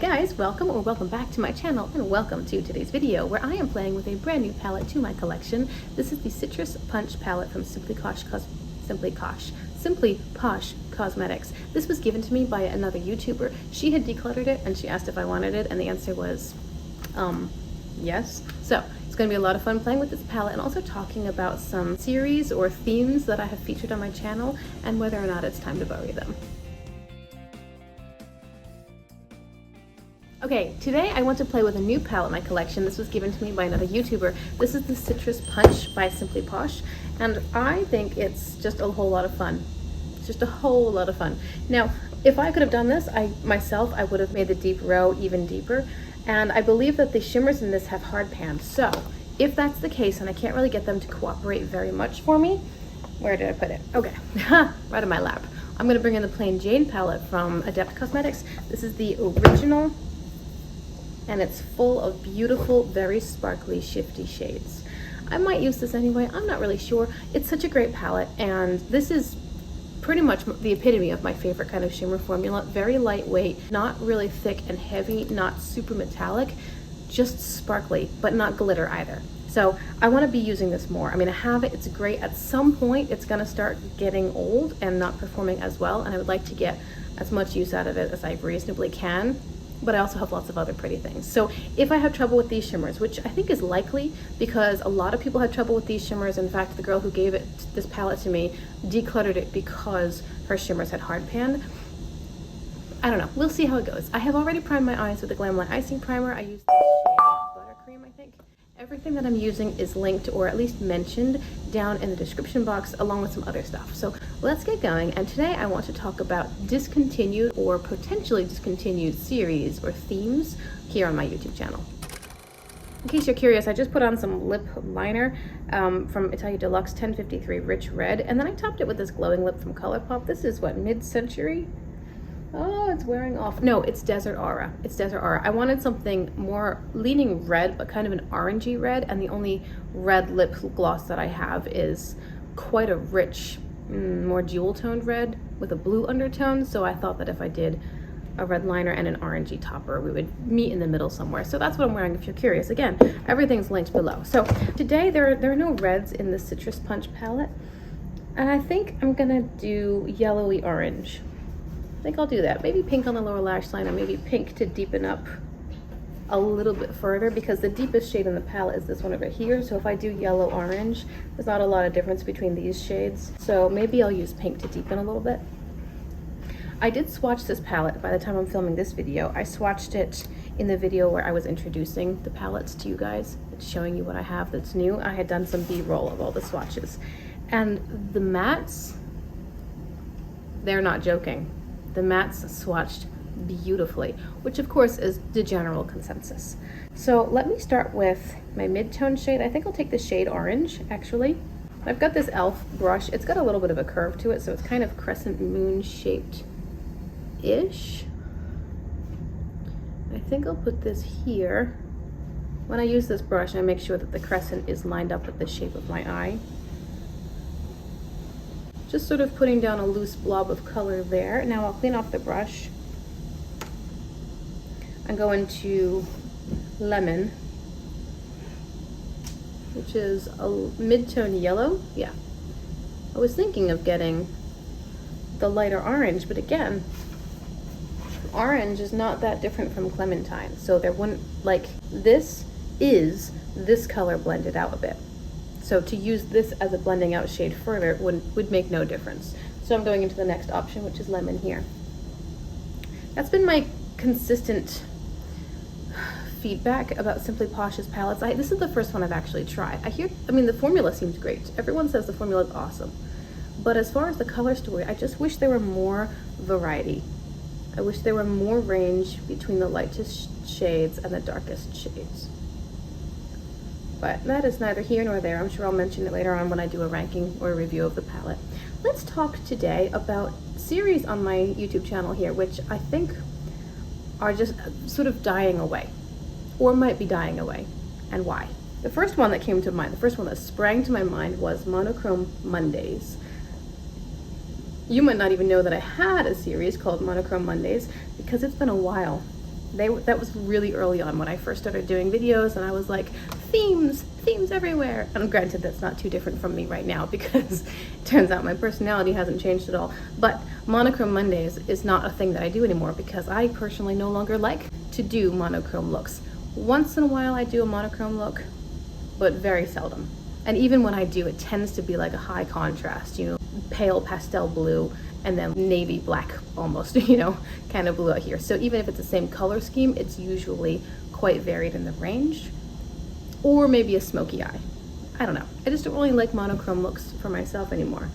guys, welcome or welcome back to my channel, and welcome to today's video where I am playing with a brand new palette to my collection. This is the Citrus Punch palette from Simply Posh Cosmetics. This was given to me by another YouTuber. She had decluttered it and she asked if I wanted it, and the answer was yes. So it's going to be a lot of fun playing with this palette and also talking about some series or themes that I have featured on my channel and whether or not it's time to bury them. Okay, today I want to play with a new palette in my collection. This was given to me by another YouTuber. This is the Citrus Punch by Simply Posh, and I think it's just a whole lot of fun. It's just a whole lot of fun. Now, if I could have done this, I would have made the deep row even deeper, and I believe that the shimmers in this have hard pan. So, if that's the case, and I can't really get them to cooperate very much for me, where did I put it? Okay, right in my lap. I'm gonna bring in the Plain Jane palette from Adept Cosmetics. This is the original, and it's full of beautiful, very sparkly, shifty shades. I might use this anyway, I'm not really sure. It's such a great palette, and this is pretty much the epitome of my favorite kind of shimmer formula. Very lightweight, not really thick and heavy, not super metallic, just sparkly, but not glitter either. So I want to be using this more. I mean, I have it, it's great. At some point, it's gonna start getting old and not performing as well, and I would like to get as much use out of it as I reasonably can. But I also have lots of other pretty things. So if I have trouble with these shimmers, which I think is likely because a lot of people have trouble with these shimmers. In fact, the girl who gave this palette to me decluttered it because her shimmers had hard pan. I don't know, we'll see how it goes. I have already primed my eyes with the Glamlight Icing Primer. I used the shade Buttercream, I think. Everything that I'm using is linked or at least mentioned down in the description box along with some other stuff. So let's get going, and today I want to talk about discontinued or potentially discontinued series or themes here on my YouTube channel. In case you're curious, I just put on some lip liner from Italia Deluxe 1053 Rich Red, and then I topped it with this glowing lip from ColourPop. This is what, mid-century? Oh, it's wearing off. No, it's Desert Aura. It's Desert Aura. I wanted something more leaning red, but kind of an orangey red, and the only red lip gloss that I have is quite a rich, more jewel-toned red with a blue undertone, so I thought that if I did a red liner and an orangey topper, we would meet in the middle somewhere. So that's what I'm wearing if you're curious. Again, everything's linked below. So today there are no reds in the Citrus Punch palette, and I think I'm gonna do yellowy orange. I think I'll do that. Maybe pink on the lower lash line, or maybe pink to deepen up a little bit further, because the deepest shade in the palette is this one over here. So if I do yellow orange, there's not a lot of difference between these shades. So maybe I'll use pink to deepen a little bit. I did swatch this palette by the time I'm filming this video. I swatched it in the video where I was introducing the palettes to you guys. It's showing you what I have that's new. I had done some B-roll of all the swatches. And the mattes, they're not joking. The mattes swatched beautifully, which of course is the general consensus. So let me start with my mid-tone shade. I think I'll take the shade Orange, actually. I've got this e.l.f. brush. It's got a little bit of a curve to it, so it's kind of crescent moon shaped-ish. I think I'll put this here. When I use this brush, I make sure that the crescent is lined up with the shape of my eye. Just sort of putting down a loose blob of color there. Now I'll clean off the brush. I'm going to Lemon, which is a mid-tone yellow. Yeah. I was thinking of getting the lighter orange, but again, orange is not that different from Clementine. So there wouldn't, like, this is this color blended out a bit. So to use this as a blending out shade further would make no difference. So I'm going into the next option, which is Lemon here. That's been my consistent feedback about Simply Posh's palettes. This is the first one I've actually tried. I mean, the formula seems great. Everyone says the formula is awesome. But as far as the color story, I just wish there were more variety. I wish there were more range between the lightest shades and the darkest shades. But that is neither here nor there. I'm sure I'll mention it later on when I do a ranking or a review of the palette. Let's talk today about series on my YouTube channel here, which I think are just sort of dying away, or might be dying away, and why. The first one that came to mind, the first one that sprang to my mind was Monochrome Mondays. You might not even know that I had a series called Monochrome Mondays because it's been a while. That was really early on when I first started doing videos, and I was like, themes everywhere. And granted, that's not too different from me right now, because it turns out my personality hasn't changed at all. But monochrome Mondays is not a thing that I do anymore, because I personally no longer like to do monochrome looks. Once in a while I do a monochrome look, but very seldom. And even when I do, it tends to be like a high contrast, you know, pale pastel blue and then navy black almost, you know, kind of blue out here. So even if it's the same color scheme, it's usually quite varied in the range. Or maybe a smoky eye. I don't know. I just don't really like monochrome looks for myself anymore.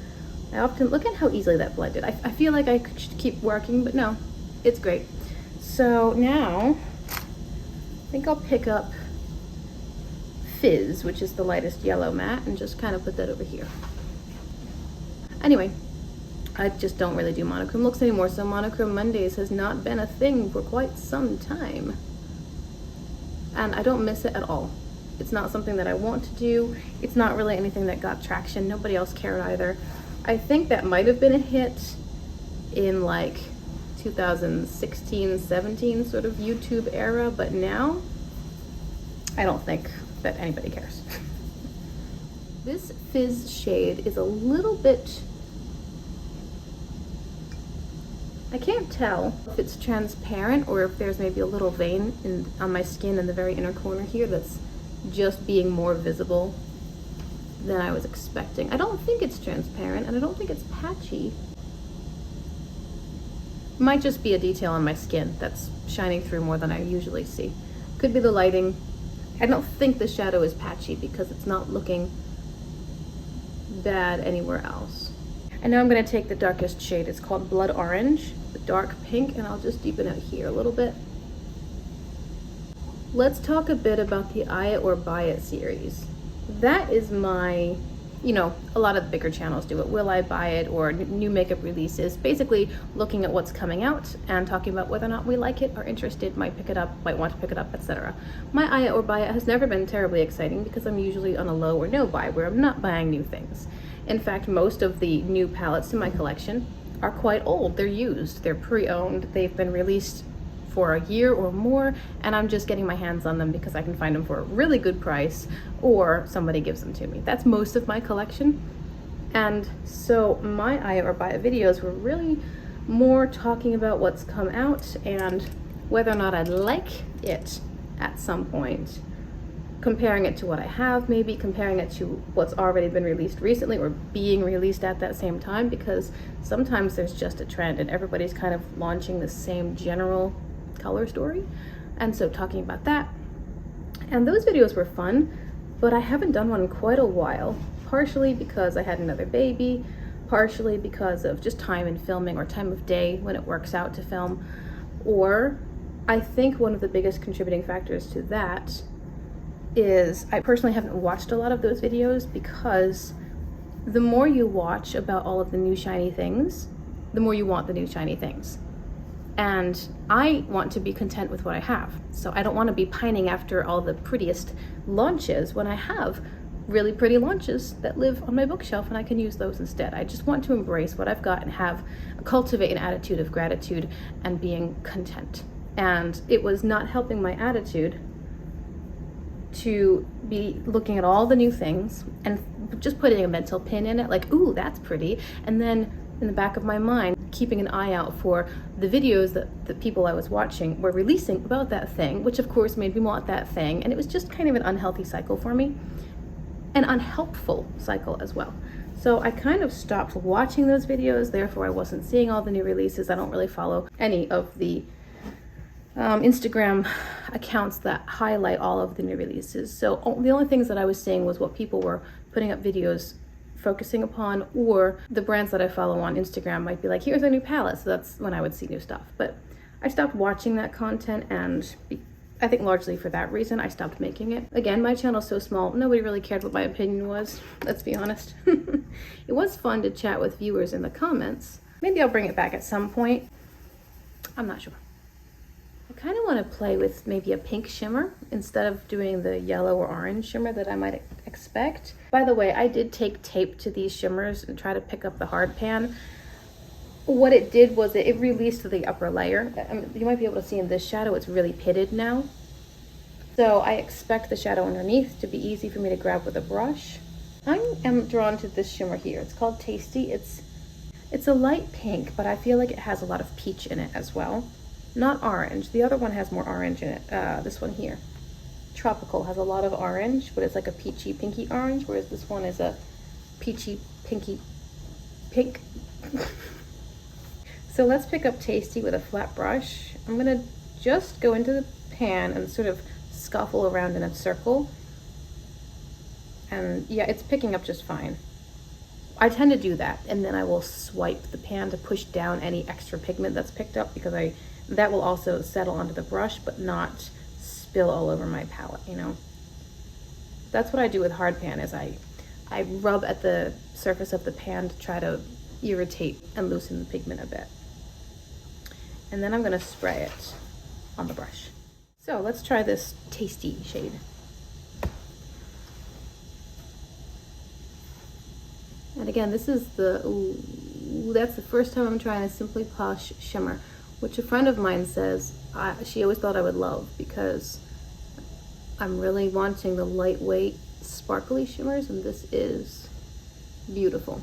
I often, look at how easily that blended. I feel like I should keep working, but no, it's great. So now, I think I'll pick up Fizz, which is the lightest yellow matte, and just kind of put that over here. Anyway, I just don't really do monochrome looks anymore, so monochrome Mondays has not been a thing for quite some time. And I don't miss it at all. It's not something that I want to do. It's not really anything that got traction. Nobody else cared either. I think that might have been a hit in like 2016, 17 sort of YouTube era, but now I don't think that anybody cares. This Fizz shade is a little bit, I can't tell if it's transparent or if there's maybe a little vein on my skin in the very inner corner here that's just being more visible than I was expecting. I don't think it's transparent, and I don't think it's patchy. Might just be a detail on my skin that's shining through more than I usually see. Could be the lighting. I don't think the shadow is patchy because it's not looking bad anywhere else. And now I'm going to take the darkest shade. It's called Blood Orange, the dark pink, and I'll just deepen it here a little bit. Let's talk a bit about the Eye It or Buy It series. That is my, you know, a lot of the bigger channels do it. Will I buy it, or new makeup releases, basically looking at what's coming out and talking about whether or not we like it, are interested, might pick it up, might want to pick it up, etc. My Eye It or Buy It has never been terribly exciting because I'm usually on a low or no buy, where I'm not buying new things. In fact, most of the new palettes in my collection are quite old. They're used, they're pre-owned, they've been released for a year or more, and I'm just getting my hands on them because I can find them for a really good price or somebody gives them to me. That's most of my collection. And so my Eye It or Buy It videos were really more talking about what's come out and whether or not I'd like it at some point, comparing it to what I have, maybe comparing it to what's already been released recently or being released at that same time, because sometimes there's just a trend and everybody's kind of launching the same general color story. And so talking about that, and those videos were fun, but I haven't done one in quite a while, partially because I had another baby, partially because of just time in filming or time of day when it works out to film. Or I think one of the biggest contributing factors to that is I personally haven't watched a lot of those videos, because the more you watch about all of the new shiny things, the more you want the new shiny things. And I want to be content with what I have. So I don't want to be pining after all the prettiest launches when I have really pretty launches that live on my bookshelf and I can use those instead. I just want to embrace what I've got and cultivate an attitude of gratitude and being content. And it was not helping my attitude to be looking at all the new things and just putting a mental pin in it, like, ooh, that's pretty. And then in the back of my mind, keeping an eye out for the videos that the people I was watching were releasing about that thing, which of course made me want that thing. And it was just kind of an unhealthy cycle for me, an unhelpful cycle as well. So I kind of stopped watching those videos, therefore I wasn't seeing all the new releases. I don't really follow any of the Instagram accounts that highlight all of the new releases. So the only things that I was seeing was what people were putting up videos focusing upon, or the brands that I follow on Instagram might be like, here's a new palette. So that's when I would see new stuff. But I stopped watching that content, and I think largely for that reason, I stopped making it. Again, my channel's so small, nobody really cared what my opinion was, let's be honest. It was fun to chat with viewers in the comments. Maybe I'll bring it back at some point. I'm not sure. I kind of want to play with maybe a pink shimmer instead of doing the yellow or orange shimmer that I might expect. By the way, I did take tape to these shimmers and try to pick up the hard pan. what it did was it released the upper layer. I mean, you might be able to see in this shadow, it's really pitted now. So I expect the shadow underneath to be easy for me to grab with a brush. I am drawn to this shimmer here. It's called Tasty. It's a light pink, but I feel like it has a lot of peach in it as well. Not orange. The other one has more orange in it. This one here. Tropical has a lot of orange, but it's like a peachy pinky orange, whereas this one is a peachy pinky pink. So let's pick up Tasty with a flat brush. I'm gonna just go into the pan and sort of scuffle around in a circle. And yeah, it's picking up just fine. I tend to do that, and then I will swipe the pan to push down any extra pigment that's picked up, because that will also settle onto the brush but not spill all over my palette, you know. That's what I do with hard pan, is I rub at the surface of the pan to try to irritate and loosen the pigment a bit. And then I'm gonna spray it on the brush. So let's try this Tasty shade. And again, this is that's the first time I'm trying a Simply Posh shimmer, which a friend of mine says she always thought I would love, because I'm really wanting the lightweight, sparkly shimmers, and this is beautiful.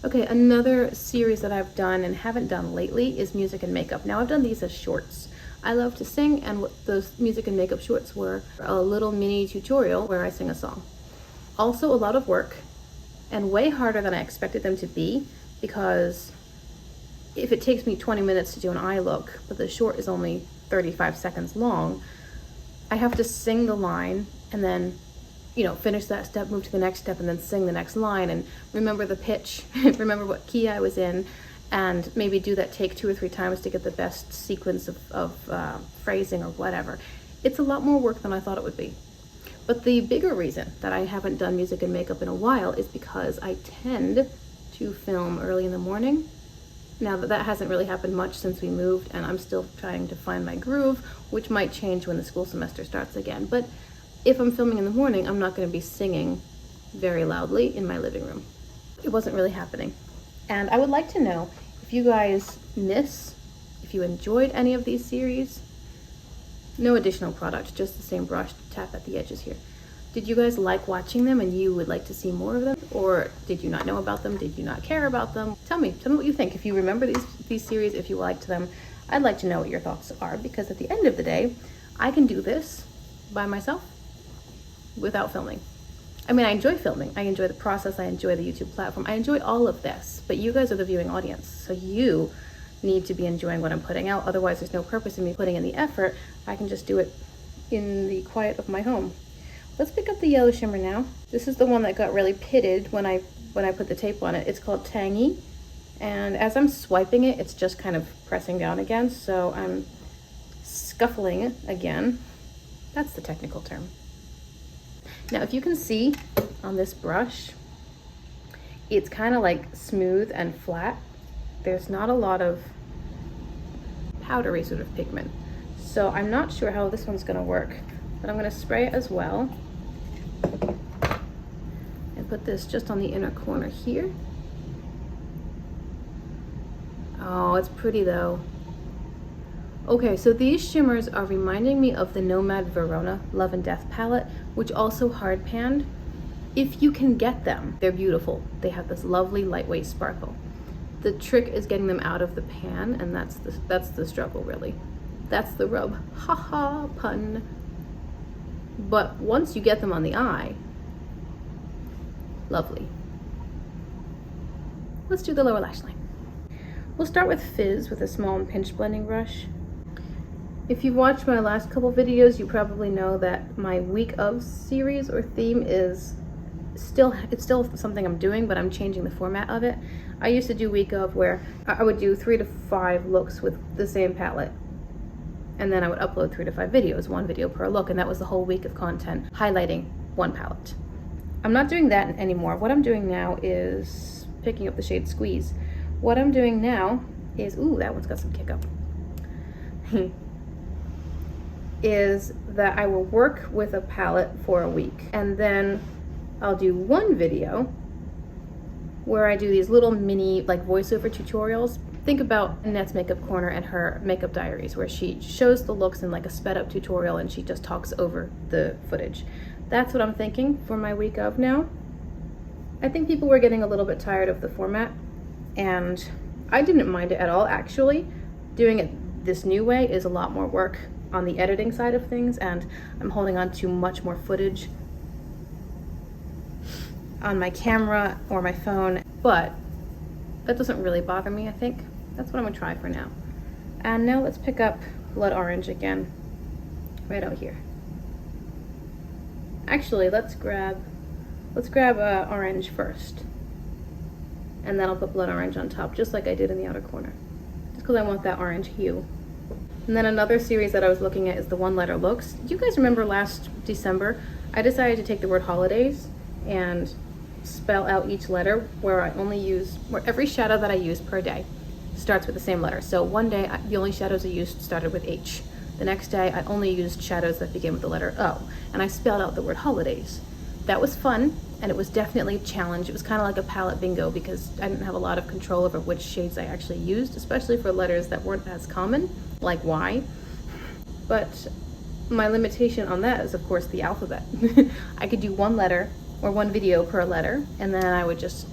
Okay, another series that I've done and haven't done lately is music and makeup. Now I've done these as shorts. I love to sing, and what those music and makeup shorts were a little mini tutorial where I sing a song. Also a lot of work, and way harder than I expected them to be, because if it takes me 20 minutes to do an eye look, but the short is only 35 seconds long, I have to sing the line and then, you know, finish that step, move to the next step, and then sing the next line, and remember the pitch, remember what key I was in, and maybe do that take 2 or 3 times to get the best sequence of phrasing or whatever. It's a lot more work than I thought it would be. But the bigger reason that I haven't done music and makeup in a while is because I tend to film early in the morning. Now that hasn't really happened much since we moved, and I'm still trying to find my groove, which might change when the school semester starts again. But if I'm filming in the morning, I'm not going to be singing very loudly in my living room. It wasn't really happening. And I would like to know if you guys if you enjoyed any of these series. No additional product, just the same brush to tap at the edges here. Did you guys like watching them and you would like to see more of them? Or did you not know about them? Did you not care about them? Tell me what you think. If you remember these series, if you liked them, I'd like to know what your thoughts are, because at the end of the day, I can do this by myself without filming. I mean, I enjoy filming. I enjoy the process. I enjoy the YouTube platform. I enjoy all of this, but you guys are the viewing audience. So you need to be enjoying what I'm putting out. Otherwise, there's no purpose in me putting in the effort. I can just do it in the quiet of my home. Let's pick up the yellow shimmer now. This is the one that got really pitted when I put the tape on it. It's called Tangy. And as I'm swiping it, it's just kind of pressing down again. So I'm scuffling it again. That's the technical term. Now, if you can see on this brush, it's kind of like smooth and flat. There's not a lot of powdery sort of pigment. So I'm not sure how this one's gonna work, but I'm gonna spray it as well. And put this just on the inner corner here. Oh, it's pretty though. Okay, so these shimmers are reminding me of the Nomad Verona Love and Death palette, which also hard panned. If you can get them, they're beautiful. They have this lovely lightweight sparkle. The trick is getting them out of the pan, and that's the struggle, really. That's the rub. Ha ha, pun. But once you get them on the eye, lovely. Let's do the lower lash line. We'll start with Fizz with a small and pinch blending brush. If you've watched my last couple videos, you probably know that my week of series or theme is still something I'm doing, but I'm changing the format of it. I used to do week of, where I would do 3 to 5 looks with the same palette, and then I would upload 3 to 5 videos, 1 video per look, and that was the whole week of content highlighting one palette. I'm not doing that anymore. What I'm doing now is picking up the shade Squeeze. What I'm doing now is, ooh, that one's got some kick up, is that I will work with a palette for a week, and then I'll do 1 video where I do these little mini like voiceover tutorials. Think about Annette's Makeup Corner and her makeup diaries, where she shows the looks in like a sped up tutorial and she just talks over the footage. That's what I'm thinking for my week of now. I think people were getting a little bit tired of the format, and I didn't mind it at all, actually. Doing it this new way is a lot more work on the editing side of things, and I'm holding on to much more footage on my camera or my phone, but that doesn't really bother me, I think. That's what I'm gonna try for now. And now let's pick up Blood Orange again, right out here. Actually, let's grab orange first, and then I'll put Blood Orange on top, just like I did in the outer corner, just because I want that orange hue. And then another series that I was looking at is the one letter looks. Do you guys remember last December, I decided to take the word holidays and spell out each letter, where every shadow that I use per day starts with the same letter. So one day, the only shadows I used started with H. The next day, I only used shadows that begin with the letter O, and I spelled out the word holidays. That was fun, and it was definitely a challenge. It was kind of like a palette bingo, because I didn't have a lot of control over which shades I actually used, especially for letters that weren't as common, like Y. But my limitation on that is, of course, the alphabet. I could do one letter or one video per letter, and then I would just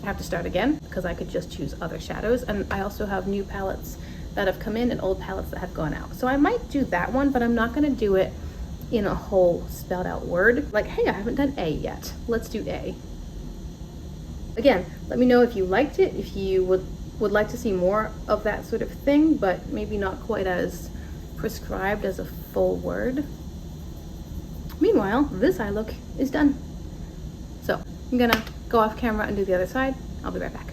have to start again, because I could just choose other shadows. And I also have new palettes that have come in and old palettes that have gone out. So I might do that one, but I'm not gonna do it in a whole spelled out word. Like, hey, I haven't done A yet. Let's do A. Again, let me know if you liked it, if you would like to see more of that sort of thing, but maybe not quite as prescribed as a full word. Meanwhile, this eye look is done. So I'm gonna go off camera and do the other side. I'll be right back.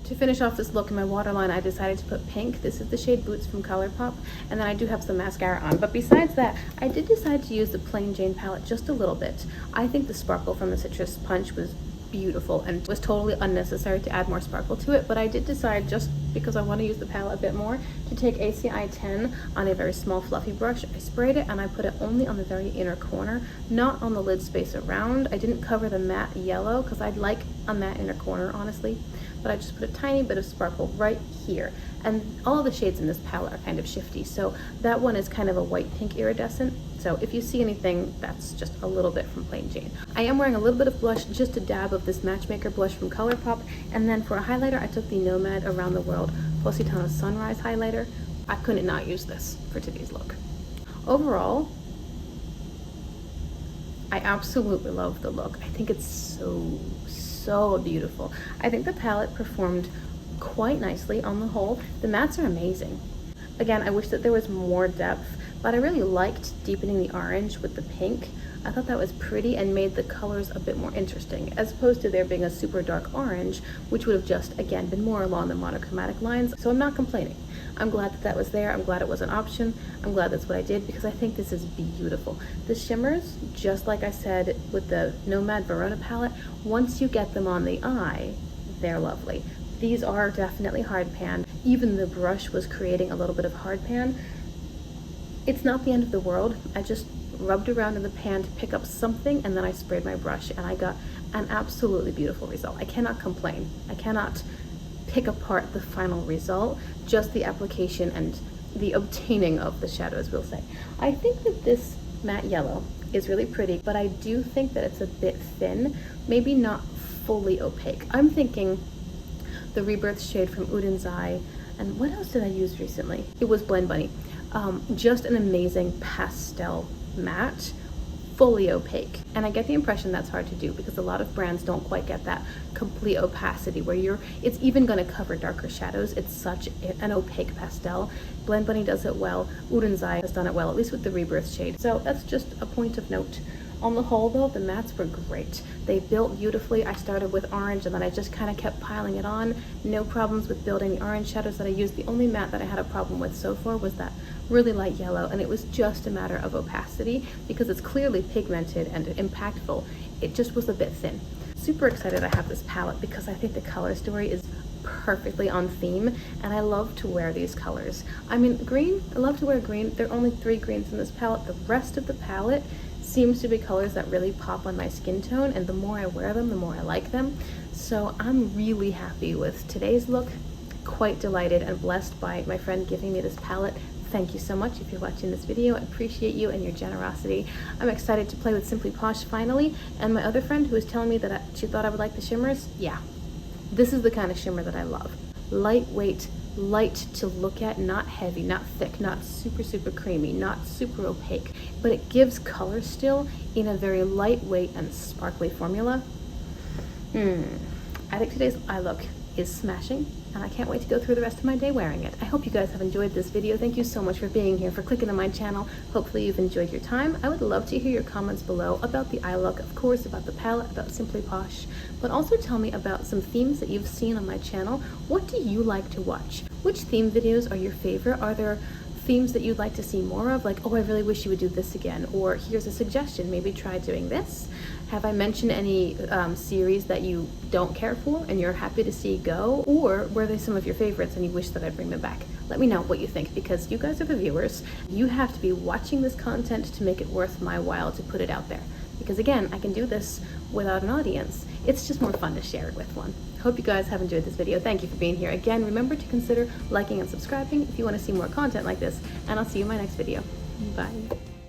To finish off this look in my waterline, I decided to put pink. This is the shade Boots from ColourPop, and then I do have some mascara on. But besides that, I did decide to use the Plain Jane palette just a little bit. I think the sparkle from the Citrus Punch was beautiful and was totally unnecessary to add more sparkle to it, but I did decide, just because I want to use the palette a bit more, to take ACI 10 on a very small fluffy brush. I sprayed it and I put it only on the very inner corner, not on the lid space around. I didn't cover the matte yellow because I'd like a matte inner corner, honestly, but I just put a tiny bit of sparkle right here. And all of the shades in this palette are kind of shifty, so that one is kind of a white pink iridescent. So if you see anything, that's just a little bit from Plain Jane. I am wearing a little bit of blush, just a dab of this Matchmaker blush from ColourPop, and then for a highlighter, I took the Nomad Around the World Positano Sunrise highlighter. I couldn't not use this for today's look. Overall, I absolutely love the look. I think it's so beautiful. I think the palette performed quite nicely on the whole. The mattes are amazing. Again, I wish that there was more depth, but I really liked deepening the orange with the pink. I thought that was pretty and made the colors a bit more interesting, as opposed to there being a super dark orange, which would have just, again, been more along the monochromatic lines. So I'm not complaining. I'm glad that that was there. I'm glad it was an option. I'm glad that's what I did, because I think this is beautiful. The shimmers, just like I said with the Nomad Verona palette, once you get them on the eye, they're lovely. These are definitely hard pan. Even the brush was creating a little bit of hard pan. It's not the end of the world. I just rubbed around in the pan to pick up something, and then I sprayed my brush, and I got an absolutely beautiful result. I cannot complain. I cannot pick apart the final result, just the application and the obtaining of the shadows, we'll say. I think that this matte yellow is really pretty, but I do think that it's a bit thin, maybe not fully opaque. I'm thinking the Rebirth shade from Udin's Eye, and what else did I use recently? It was Blend Bunny. Just an amazing pastel matte, fully opaque. And I get the impression that's hard to do, because a lot of brands don't quite get that complete opacity where it's even going to cover darker shadows. It's such an opaque pastel. Blend Bunny does it well. Udin's Eye has done it well, at least with the Rebirth shade. So that's just a point of note. On the whole though, the mattes were great. They built beautifully. I started with orange and then I just kind of kept piling it on. No problems with building the orange shadows that I used. The only matte that I had a problem with so far was that really light yellow, and it was just a matter of opacity, because it's clearly pigmented and impactful. It just was a bit thin. Super excited I have this palette, because I think the color story is perfectly on theme, and I love to wear these colors. I mean, green, I love to wear green. There are only 3 greens in this palette. The rest of the palette seems to be colors that really pop on my skin tone, and the more I wear them, the more I like them. So I'm really happy with today's look, quite delighted and blessed by my friend giving me this palette. Thank you so much if you're watching this video. I appreciate you and your generosity. I'm excited to play with Simply Posh finally, and my other friend who was telling me that she thought I would like the shimmers, yeah, this is the kind of shimmer that I love. Lightweight, light to look at, not heavy, not thick, not super creamy, not super opaque, but it gives color still in a very lightweight and sparkly formula. I think today's eye look is smashing, and I can't wait to go through the rest of my day wearing it. I hope you guys have enjoyed this video. Thank you so much for being here, for clicking on my channel. Hopefully you've enjoyed your time. I would love to hear your comments below about the eye look, of course, about the palette, about Simply Posh, but also tell me about some themes that you've seen on my channel. What do you like to watch? Which theme videos are your favorite? Are there themes that you'd like to see more of, like, oh, I really wish you would do this again, or here's a suggestion, maybe try doing this? Have I mentioned any series that you don't care for and you're happy to see go, or were they some of your favorites and you wish that I'd bring them back? Let me know what you think, because you guys are the viewers. You have to be watching this content to make it worth my while to put it out there, because again, I can do this without an audience. It's just more fun to share it with one. Hope you guys have enjoyed this video. Thank you for being here. Again, remember to consider liking and subscribing if you want to see more content like this, and I'll see you in my next video. Bye.